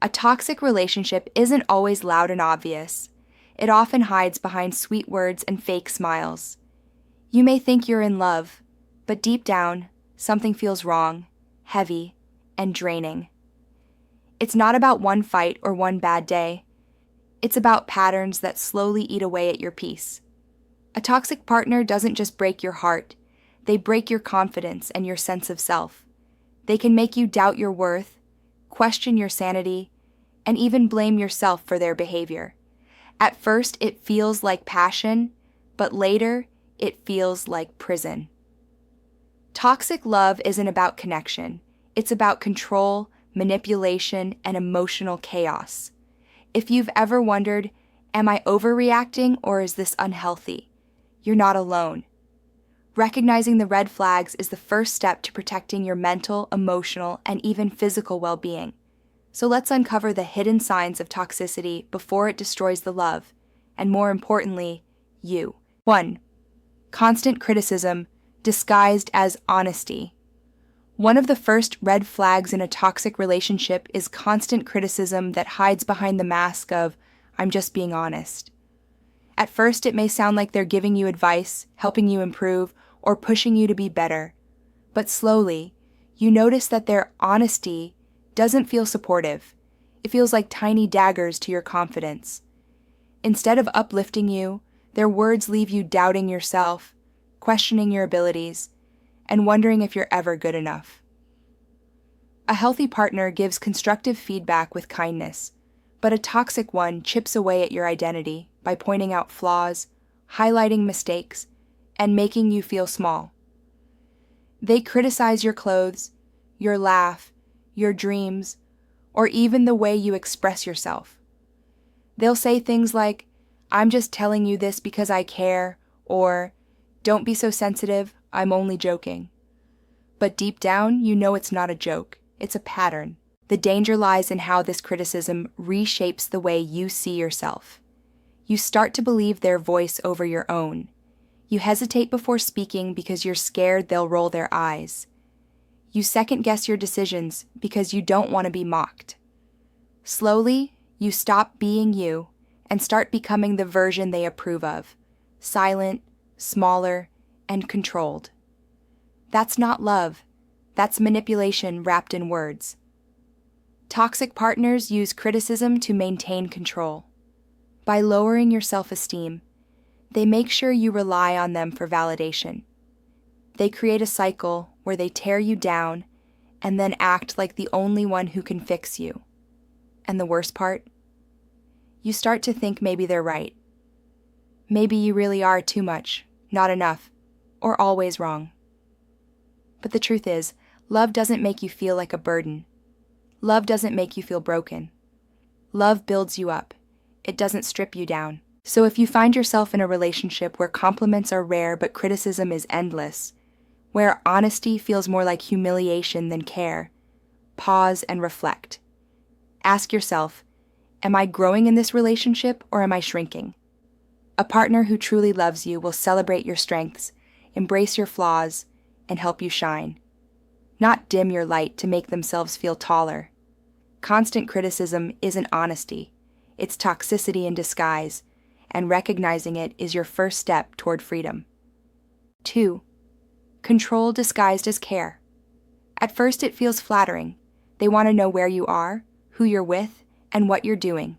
A toxic relationship isn't always loud and obvious. It often hides behind sweet words and fake smiles. You may think you're in love, but deep down, something feels wrong, heavy, and draining. It's not about one fight or one bad day. It's about patterns that slowly eat away at your peace. A toxic partner doesn't just break your heart, they break your confidence and your sense of self. They can make you doubt your worth, question your sanity, and even blame yourself for their behavior. At first, it feels like passion, but later, it feels like prison. Toxic love isn't about connection. It's about control, manipulation, and emotional chaos. If you've ever wondered, am I overreacting or is this unhealthy? You're not alone. Recognizing the red flags is the first step to protecting your mental, emotional, and even physical well-being. So let's uncover the hidden signs of toxicity before it destroys the love, and more importantly, you. 1. Constant criticism disguised as honesty. One of the first red flags in a toxic relationship is constant criticism that hides behind the mask of, "I'm just being honest." At first, it may sound like they're giving you advice, helping you improve, or pushing you to be better. But slowly, you notice that their honesty doesn't feel supportive. It feels like tiny daggers to your confidence. Instead of uplifting you, their words leave you doubting yourself, questioning your abilities, and wondering if you're ever good enough. A healthy partner gives constructive feedback with kindness, but a toxic one chips away at your identity by pointing out flaws, highlighting mistakes, and making you feel small. They criticize your clothes, your laugh, your dreams, or even the way you express yourself. They'll say things like, "I'm just telling you this because I care," or "Don't be so sensitive, I'm only joking." But deep down, you know it's not a joke, it's a pattern. The danger lies in how this criticism reshapes the way you see yourself. You start to believe their voice over your own. You hesitate before speaking because you're scared they'll roll their eyes. You second-guess your decisions because you don't want to be mocked. Slowly, you stop being you and start becoming the version they approve of, silent, smaller, and controlled. That's not love. That's manipulation wrapped in words. Toxic partners use criticism to maintain control. By lowering your self-esteem, they make sure you rely on them for validation. They create a cycle where they tear you down and then act like the only one who can fix you. And the worst part? You start to think maybe they're right. Maybe you really are too much, not enough, or always wrong. But the truth is, love doesn't make you feel like a burden. Love doesn't make you feel broken. Love builds you up. It doesn't strip you down. So if you find yourself in a relationship where compliments are rare but criticism is endless, where honesty feels more like humiliation than care, pause and reflect. Ask yourself, am I growing in this relationship or am I shrinking? A partner who truly loves you will celebrate your strengths, embrace your flaws, and help you shine. Not dim your light to make themselves feel taller. Constant criticism isn't honesty. It's toxicity in disguise, and recognizing it is your first step toward freedom. 2. Control disguised as care. At first it feels flattering. They want to know where you are, who you're with, and what you're doing.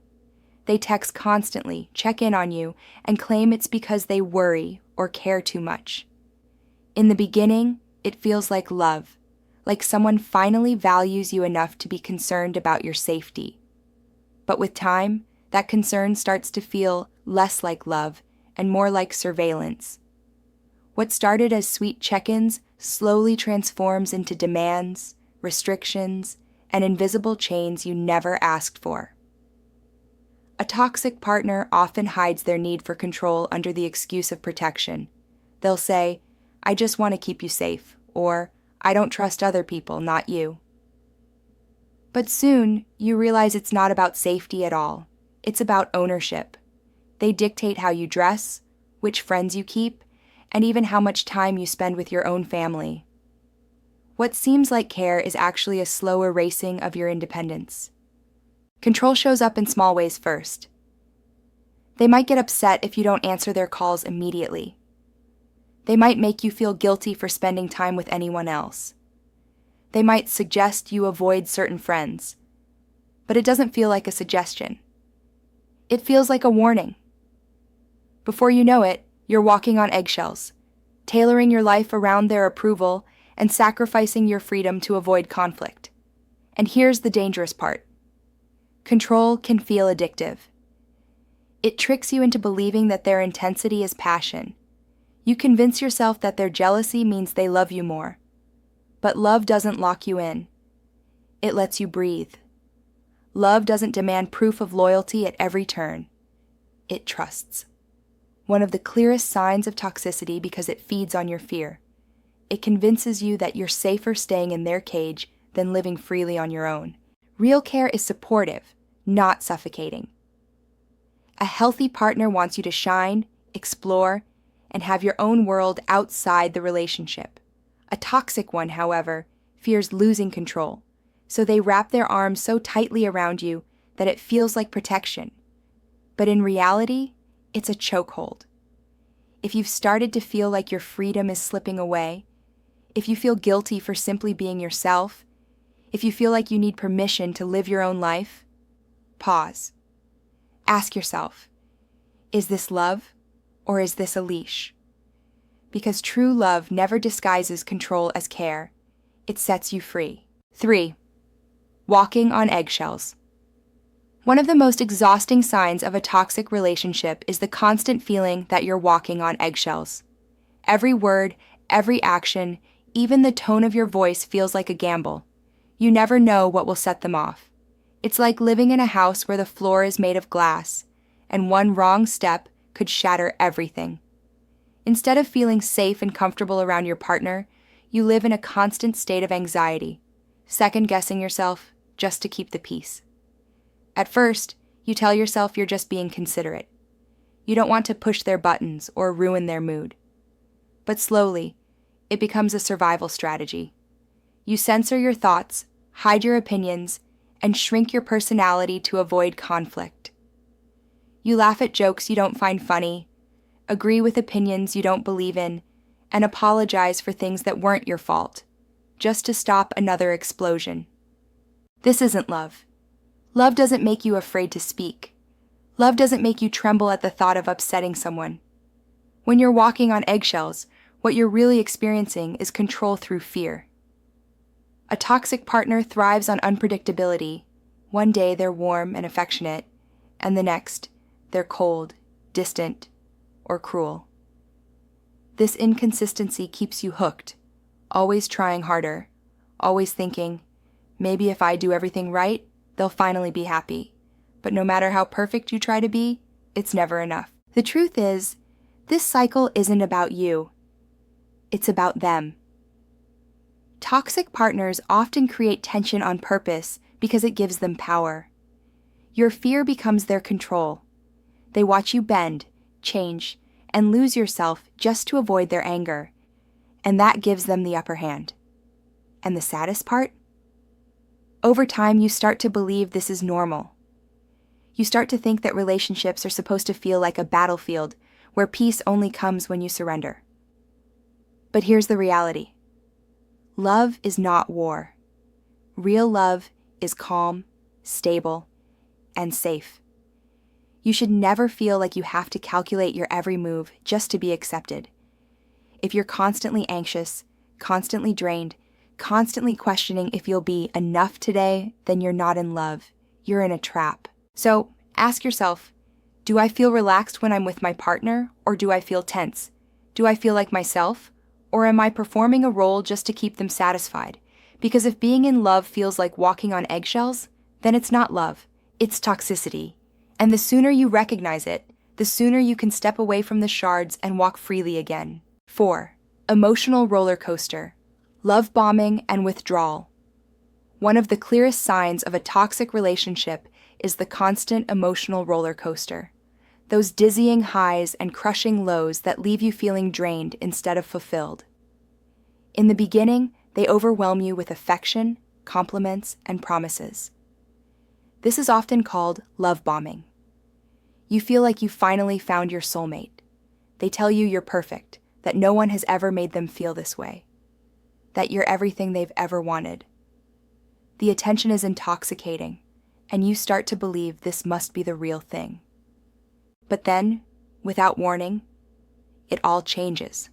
They text constantly, check in on you, and claim it's because they worry or care too much. In the beginning, it feels like love, like someone finally values you enough to be concerned about your safety. But with time, that concern starts to feel less like love and more like surveillance. What started as sweet check-ins slowly transforms into demands, restrictions, and invisible chains you never asked for. A toxic partner often hides their need for control under the excuse of protection. They'll say, "I just want to keep you safe," or "I don't trust other people, not you." But soon, you realize it's not about safety at all. It's about ownership. They dictate how you dress, which friends you keep, and even how much time you spend with your own family. What seems like care is actually a slow erasing of your independence. Control shows up in small ways first. They might get upset if you don't answer their calls immediately. They might make you feel guilty for spending time with anyone else. They might suggest you avoid certain friends. But it doesn't feel like a suggestion. It feels like a warning. Before you know it, you're walking on eggshells, tailoring your life around their approval and sacrificing your freedom to avoid conflict. And here's the dangerous part. Control can feel addictive. It tricks you into believing that their intensity is passion. You convince yourself that their jealousy means they love you more. But love doesn't lock you in. It lets you breathe. Love doesn't demand proof of loyalty at every turn. It trusts. One of the clearest signs of toxicity because it feeds on your fear. It convinces you that you're safer staying in their cage than living freely on your own. Real care is supportive, not suffocating. A healthy partner wants you to shine, explore, and have your own world outside the relationship. A toxic one, however, fears losing control, so they wrap their arms so tightly around you that it feels like protection. But in reality, it's a chokehold. If you've started to feel like your freedom is slipping away, if you feel guilty for simply being yourself, if you feel like you need permission to live your own life, pause. Ask yourself, is this love or is this a leash? Because true love never disguises control as care. It sets you free. 3. Walking on eggshells. One of the most exhausting signs of a toxic relationship is the constant feeling that you're walking on eggshells. Every word, every action, even the tone of your voice feels like a gamble. You never know what will set them off. It's like living in a house where the floor is made of glass, and one wrong step could shatter everything. Instead of feeling safe and comfortable around your partner, you live in a constant state of anxiety, second-guessing yourself just to keep the peace. At first, you tell yourself you're just being considerate. You don't want to push their buttons or ruin their mood. But slowly, it becomes a survival strategy. You censor your thoughts, hide your opinions, and shrink your personality to avoid conflict. You laugh at jokes you don't find funny, agree with opinions you don't believe in, and apologize for things that weren't your fault, just to stop another explosion. This isn't love. Love doesn't make you afraid to speak. Love doesn't make you tremble at the thought of upsetting someone. When you're walking on eggshells, what you're really experiencing is control through fear. A toxic partner thrives on unpredictability. One day they're warm and affectionate, and the next, they're cold, distant, or cruel. This inconsistency keeps you hooked, always trying harder, always thinking, maybe if I do everything right, they'll finally be happy. But no matter how perfect you try to be, it's never enough. The truth is, this cycle isn't about you. It's about them. Toxic partners often create tension on purpose because it gives them power. Your fear becomes their control. They watch you bend, change, and lose yourself just to avoid their anger, and that gives them the upper hand. And the saddest part? Over time, you start to believe this is normal. You start to think that relationships are supposed to feel like a battlefield where peace only comes when you surrender. But here's the reality. Love is not war. Real love is calm, stable, and safe. You should never feel like you have to calculate your every move just to be accepted. If you're constantly anxious, constantly drained, constantly questioning if you'll be enough today, then you're not in love. You're in a trap. So ask yourself, do I feel relaxed when I'm with my partner, or do I feel tense? Do I feel like myself, or am I performing a role just to keep them satisfied? Because if being in love feels like walking on eggshells, then it's not love, it's toxicity. And the sooner you recognize it, the sooner you can step away from the shards and walk freely again. 4. Emotional roller coaster. Love bombing and withdrawal. One of the clearest signs of a toxic relationship is the constant emotional roller coaster. Those dizzying highs and crushing lows that leave you feeling drained instead of fulfilled. In the beginning, they overwhelm you with affection, compliments, and promises. This is often called love bombing. You feel like you finally found your soulmate. They tell you you're perfect, that no one has ever made them feel this way, that you're everything they've ever wanted. The attention is intoxicating, and you start to believe this must be the real thing. But then, without warning, it all changes.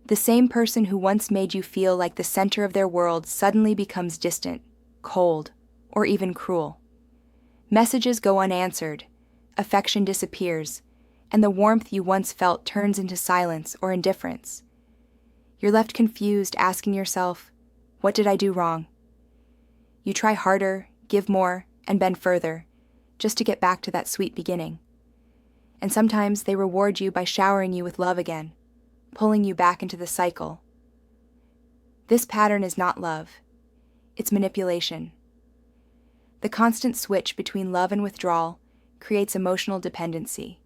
The same person who once made you feel like the center of their world suddenly becomes distant, cold, or even cruel. Messages go unanswered, affection disappears, and the warmth you once felt turns into silence or indifference. You're left confused, asking yourself, what did I do wrong? You try harder, give more, and bend further, just to get back to that sweet beginning. And sometimes they reward you by showering you with love again, pulling you back into the cycle. This pattern is not love. It's manipulation. The constant switch between love and withdrawal creates emotional dependency.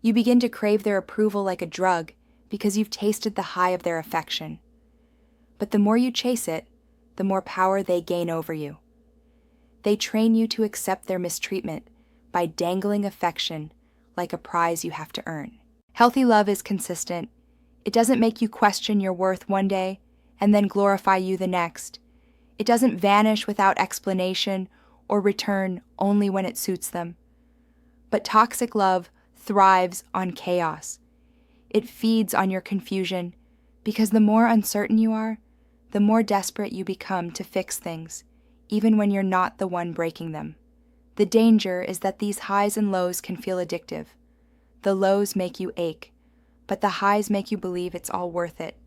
You begin to crave their approval like a drug because you've tasted the high of their affection. But the more you chase it, the more power they gain over you. They train you to accept their mistreatment by dangling affection like a prize you have to earn. Healthy love is consistent. It doesn't make you question your worth one day and then glorify you the next. It doesn't vanish without explanation or return only when it suits them. But toxic love thrives on chaos. It feeds on your confusion because the more uncertain you are, the more desperate you become to fix things, even when you're not the one breaking them. The danger is that these highs and lows can feel addictive. The lows make you ache, but the highs make you believe it's all worth it.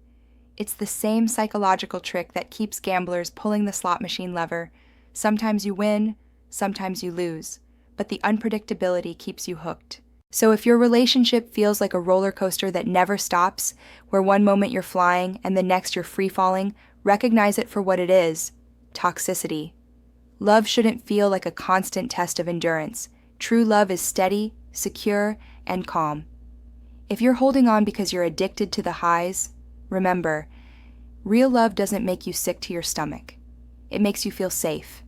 It's the same psychological trick that keeps gamblers pulling the slot machine lever. Sometimes you win, sometimes you lose, but the unpredictability keeps you hooked. So if your relationship feels like a roller coaster that never stops, where one moment you're flying and the next you're free falling, recognize it for what it is: toxicity. Love shouldn't feel like a constant test of endurance. True love is steady, secure, and calm. If you're holding on because you're addicted to the highs, remember, real love doesn't make you sick to your stomach. It makes you feel safe.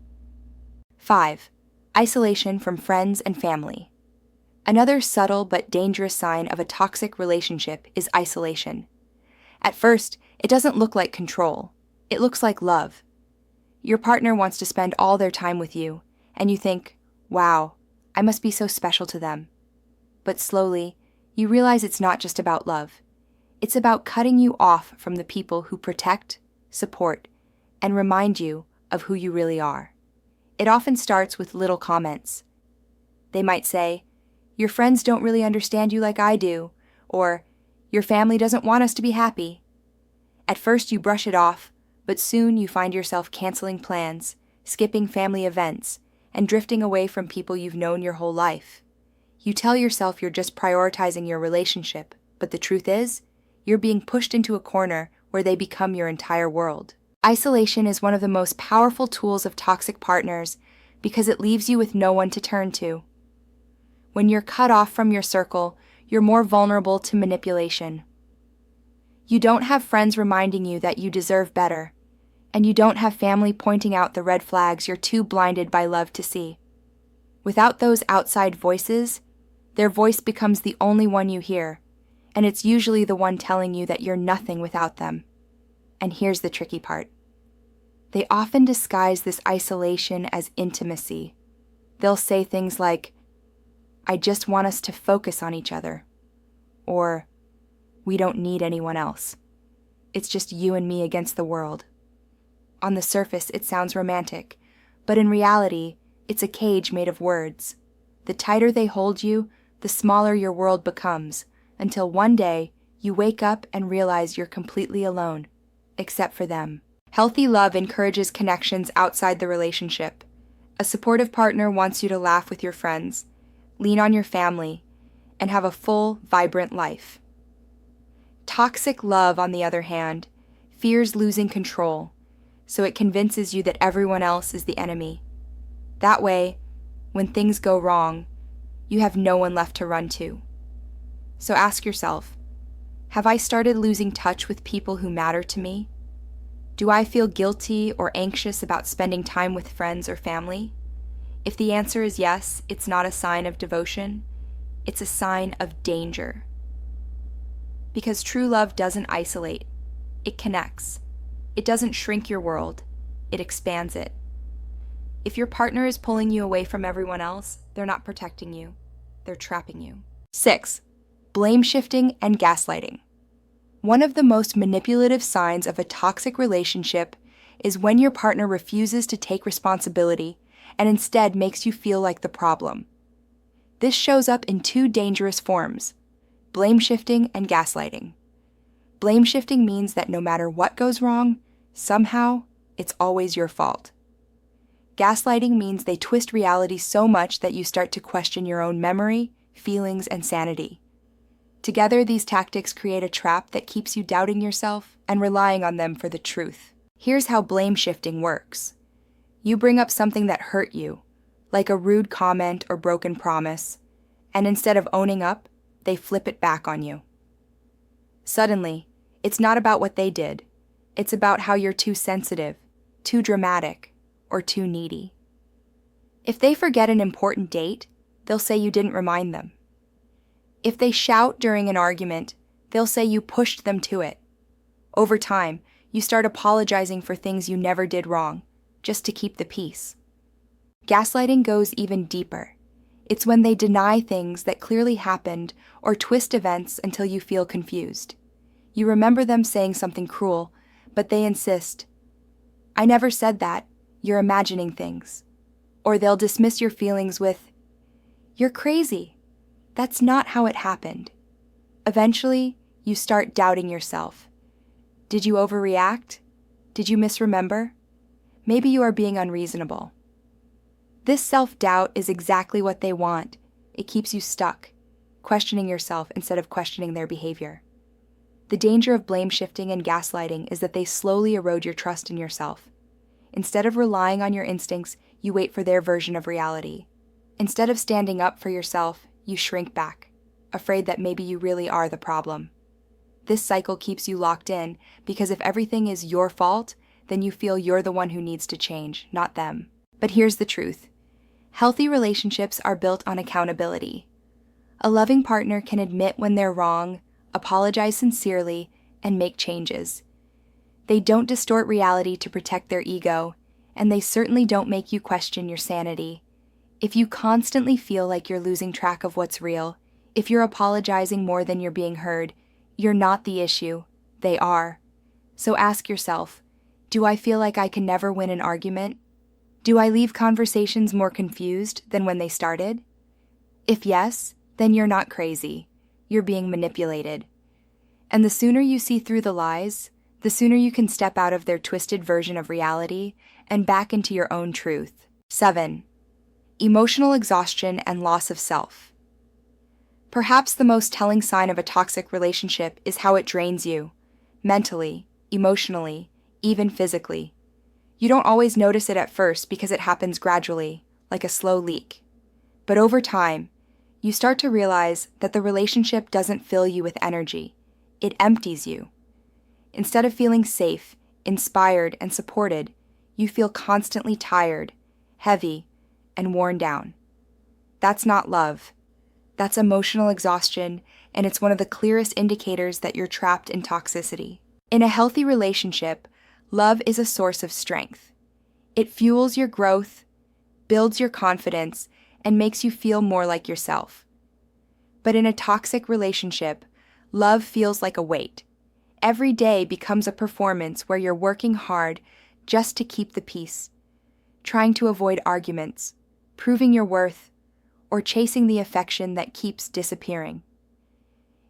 5. Isolation from friends and family. Another subtle but dangerous sign of a toxic relationship is isolation. At first, it doesn't look like control. It looks like love. Your partner wants to spend all their time with you, and you think, wow, I must be so special to them. But slowly, you realize it's not just about love. It's about cutting you off from the people who protect, support, and remind you of who you really are. It often starts with little comments. They might say, your friends don't really understand you like I do, or your family doesn't want us to be happy. At first you brush it off, but soon you find yourself canceling plans, skipping family events, and drifting away from people you've known your whole life. You tell yourself you're just prioritizing your relationship, but the truth is, you're being pushed into a corner where they become your entire world. Isolation is one of the most powerful tools of toxic partners because it leaves you with no one to turn to. When you're cut off from your circle, you're more vulnerable to manipulation. You don't have friends reminding you that you deserve better, and you don't have family pointing out the red flags you're too blinded by love to see. Without those outside voices, their voice becomes the only one you hear, and it's usually the one telling you that you're nothing without them. And here's the tricky part. They often disguise this isolation as intimacy. They'll say things like, I just want us to focus on each other, or we don't need anyone else. It's just you and me against the world. On the surface, it sounds romantic, but in reality, it's a cage made of words. The tighter they hold you, the smaller your world becomes, until one day you wake up and realize you're completely alone, except for them. Healthy love encourages connections outside the relationship. A supportive partner wants you to laugh with your friends, lean on your family, and have a full, vibrant life. Toxic love, on the other hand, fears losing control, so it convinces you that everyone else is the enemy. That way, when things go wrong, you have no one left to run to. So ask yourself, have I started losing touch with people who matter to me? Do I feel guilty or anxious about spending time with friends or family? If the answer is yes, it's not a sign of devotion, it's a sign of danger. Because true love doesn't isolate, it connects. It doesn't shrink your world, it expands it. If your partner is pulling you away from everyone else, they're not protecting you, they're trapping you. 6. Blame shifting and gaslighting. One of the most manipulative signs of a toxic relationship is when your partner refuses to take responsibility and instead makes you feel like the problem. This shows up in two dangerous forms: blame shifting and gaslighting. Blame shifting means that no matter what goes wrong, somehow, it's always your fault. Gaslighting means they twist reality so much that you start to question your own memory, feelings, and sanity. Together, these tactics create a trap that keeps you doubting yourself and relying on them for the truth. Here's how blame shifting works. You bring up something that hurt you, like a rude comment or broken promise, and instead of owning up, they flip it back on you. Suddenly, it's not about what they did. It's about how you're too sensitive, too dramatic, or too needy. If they forget an important date, they'll say you didn't remind them. If they shout during an argument, they'll say you pushed them to it. Over time, you start apologizing for things you never did wrong, just to keep the peace. Gaslighting goes even deeper. It's when they deny things that clearly happened or twist events until you feel confused. You remember them saying something cruel, but they insist, "I never said that, you're imagining things." Or they'll dismiss your feelings with, "You're crazy. That's not how it happened." Eventually, you start doubting yourself. Did you overreact? Did you misremember? Maybe you are being unreasonable. This self-doubt is exactly what they want. It keeps you stuck, questioning yourself instead of questioning their behavior. The danger of blame shifting and gaslighting is that they slowly erode your trust in yourself. Instead of relying on your instincts, you wait for their version of reality. Instead of standing up for yourself, you shrink back, afraid that maybe you really are the problem. This cycle keeps you locked in because if everything is your fault, then you feel you're the one who needs to change, not them. But here's the truth. Healthy relationships are built on accountability. A loving partner can admit when they're wrong, apologize sincerely, and make changes. They don't distort reality to protect their ego, and they certainly don't make you question your sanity. If you constantly feel like you're losing track of what's real, if you're apologizing more than you're being heard, you're not the issue, they are. So ask yourself, do I feel like I can never win an argument? Do I leave conversations more confused than when they started? If yes, then you're not crazy. You're being manipulated. And the sooner you see through the lies, the sooner you can step out of their twisted version of reality and back into your own truth. 7. Emotional exhaustion and loss of self. Perhaps the most telling sign of a toxic relationship is how it drains you, mentally, emotionally, even physically. You don't always notice it at first because it happens gradually, like a slow leak. But over time, you start to realize that the relationship doesn't fill you with energy. It empties you. Instead of feeling safe, inspired, and supported, you feel constantly tired, heavy, and worn down. That's not love. That's emotional exhaustion, and it's one of the clearest indicators that you're trapped in toxicity. In a healthy relationship, love is a source of strength. It fuels your growth, builds your confidence, and makes you feel more like yourself. But in a toxic relationship, love feels like a weight. Every day becomes a performance where you're working hard just to keep the peace, trying to avoid arguments, proving your worth, or chasing the affection that keeps disappearing.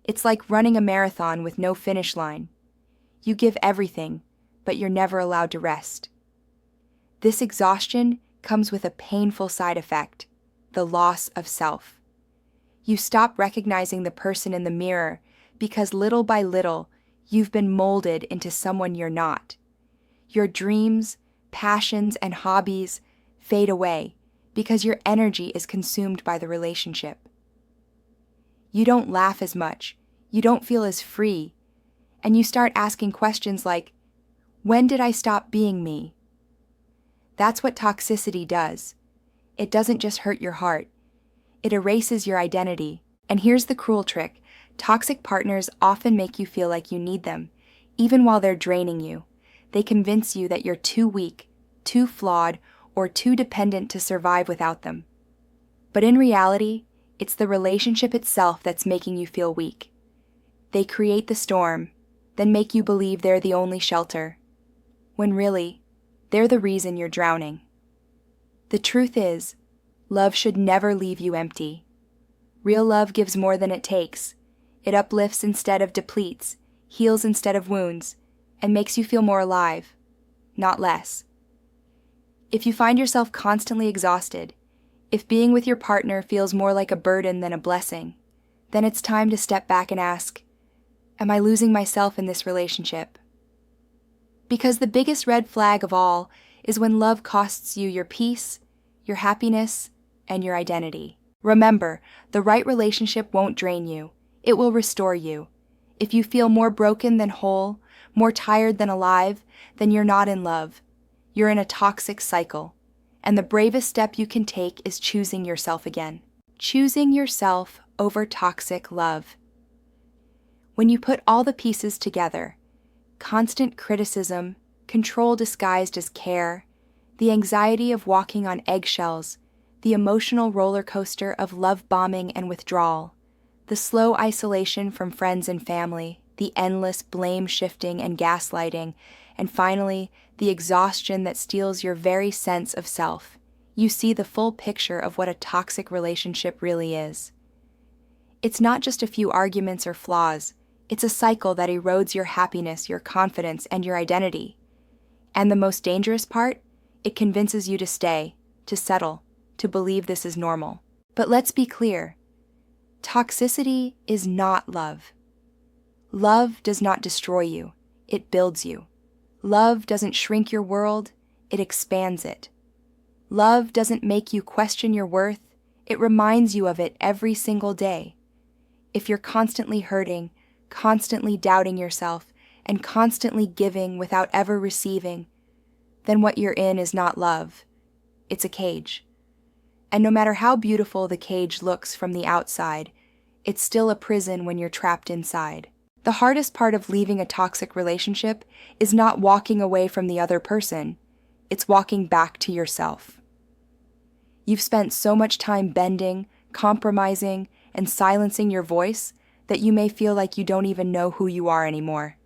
It's like running a marathon with no finish line. You give everything, but you're never allowed to rest. This exhaustion comes with a painful side effect, the loss of self. You stop recognizing the person in the mirror because little by little, you've been molded into someone you're not. Your dreams, passions, and hobbies fade away because your energy is consumed by the relationship. You don't laugh as much, you don't feel as free, and you start asking questions like, When did I stop being me? That's what toxicity does. It doesn't just hurt your heart. It erases your identity. And here's the cruel trick. Toxic partners often make you feel like you need them, even while they're draining you. They convince you that you're too weak, too flawed, or too dependent to survive without them. But in reality, it's the relationship itself that's making you feel weak. They create the storm, then make you believe they're the only shelter, when really, they're the reason you're drowning. The truth is, love should never leave you empty. Real love gives more than it takes. It uplifts instead of depletes, heals instead of wounds, and makes you feel more alive, not less. If you find yourself constantly exhausted, if being with your partner feels more like a burden than a blessing, then it's time to step back and ask, am I losing myself in this relationship? Because the biggest red flag of all is when love costs you your peace, your happiness, and your identity. Remember, the right relationship won't drain you. It will restore you. If you feel more broken than whole, more tired than alive, then you're not in love. You're in a toxic cycle. And the bravest step you can take is choosing yourself again. Choosing yourself over toxic love. When you put all the pieces together, constant criticism, control disguised as care, the anxiety of walking on eggshells, the emotional roller coaster of love bombing and withdrawal, the slow isolation from friends and family, the endless blame shifting and gaslighting, and finally, the exhaustion that steals your very sense of self, you see the full picture of what a toxic relationship really is. It's not just a few arguments or flaws. It's a cycle that erodes your happiness, your confidence, and your identity. And the most dangerous part? It convinces you to stay, to settle, to believe this is normal. But let's be clear. Toxicity is not love. Love does not destroy you. It builds you. Love doesn't shrink your world. It expands it. Love doesn't make you question your worth. It reminds you of it every single day. If you're constantly hurting, constantly doubting yourself, and constantly giving without ever receiving, then what you're in is not love. It's a cage. And no matter how beautiful the cage looks from the outside, it's still a prison when you're trapped inside. The hardest part of leaving a toxic relationship is not walking away from the other person. It's walking back to yourself. You've spent so much time bending, compromising, and silencing your voice that you may feel like you don't even know who you are anymore.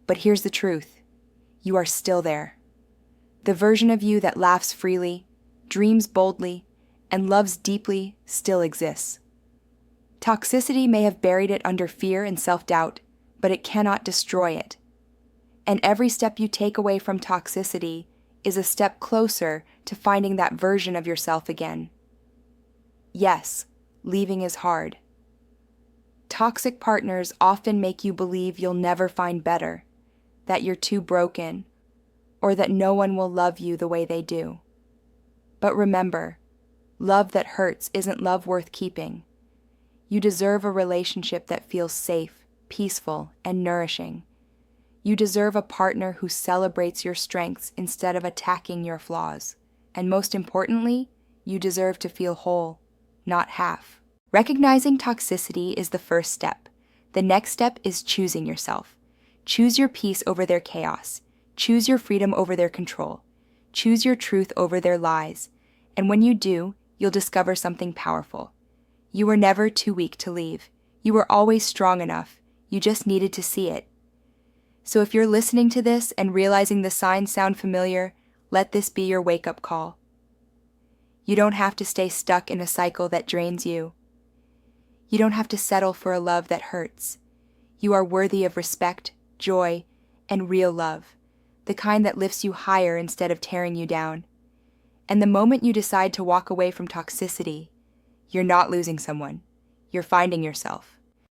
But here's the truth. You are still there. The version of you that laughs freely, dreams boldly, and loves deeply still exists. Toxicity may have buried it under fear and self-doubt, but it cannot destroy it. And every step you take away from toxicity is a step closer to finding that version of yourself again. Yes, leaving is hard. Toxic partners often make you believe you'll never find better, that you're too broken, or that no one will love you the way they do. But remember, love that hurts isn't love worth keeping. You deserve a relationship that feels safe, peaceful, and nourishing. You deserve a partner who celebrates your strengths instead of attacking your flaws. And most importantly, you deserve to feel whole, not half. Recognizing toxicity is the first step. The next step is choosing yourself. Choose your peace over their chaos. Choose your freedom over their control. Choose your truth over their lies. And when you do, you'll discover something powerful. You were never too weak to leave. You were always strong enough. You just needed to see it. So if you're listening to this and realizing the signs sound familiar, let this be your wake-up call. You don't have to stay stuck in a cycle that drains you. You don't have to settle for a love that hurts. You are worthy of respect, joy, and real love, the kind that lifts you higher instead of tearing you down. And the moment you decide to walk away from toxicity, you're not losing someone. You're finding yourself.